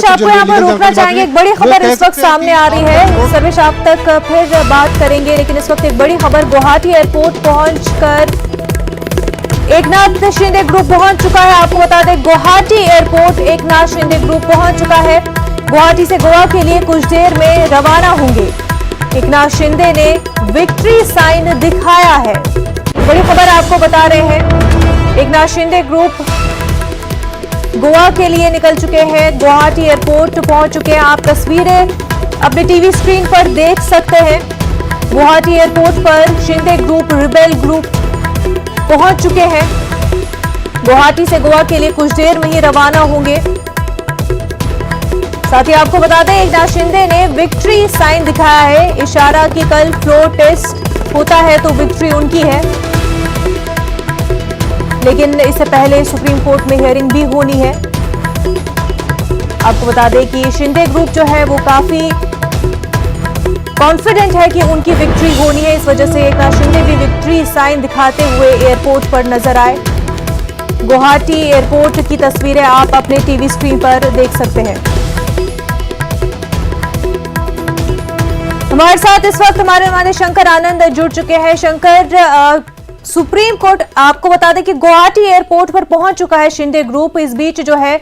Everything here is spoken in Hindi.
सर्वेश, आपको यहाँ पर रोकना चाहेंगे। एक बड़ी खबर इस वक्त सामने आ रही है। सर्वेश, आप तक फिर बात करेंगे, लेकिन इस वक्त एक बड़ी खबर, गुवाहाटी एयरपोर्ट पहुंचकर एकनाथ शिंदे ग्रुप पहुंच चुका है। आपको बता दें, गुवाहाटी एयरपोर्ट एकनाथ शिंदे ग्रुप पहुंच चुका है। गुवाहाटी से गोवा के लिए कुछ देर में रवाना होंगे। एकनाथ शिंदे ने विक्ट्री साइन दिखाया है। बड़ी खबर आपको बता रहे हैं, एकनाथ शिंदे ग्रुप गोवा के लिए निकल चुके हैं। गुवाहाटी एयरपोर्ट पहुंच चुके हैं। आप तस्वीरें अपने टीवी स्क्रीन पर देख सकते हैं। गुवाहाटी एयरपोर्ट पर शिंदे ग्रुप, रिबेल ग्रुप पहुंच चुके हैं। गुवाहाटी से गोवा के लिए कुछ देर में ही रवाना होंगे। साथ ही आपको बता दें, एकनाथ शिंदे ने विक्ट्री साइन दिखाया है, इशारा कि कल फ्लोर टेस्ट होता है तो विक्ट्री उनकी है। लेकिन इससे पहले सुप्रीम कोर्ट में हियरिंग भी होनी है। आपको बता दें कि शिंदे ग्रुप जो है वो काफी कॉन्फिडेंट है कि उनकी विक्ट्री होनी है। इस वजह से एकनाथ शिंदे भी विक्ट्री साइन दिखाते हुए एयरपोर्ट पर नजर आए। गुवाहाटी एयरपोर्ट की तस्वीरें आप अपने टीवी स्क्रीन पर देख सकते हैं। हमारे साथ इस वक्त हमारे मेहमान शंकर आनंद जुड़ चुके हैं। शंकर, सुप्रीम कोर्ट आपको बता दें कि गुवाहाटी एयरपोर्ट पर पहुंच चुका है शिंदे ग्रुप। इस बीच जो है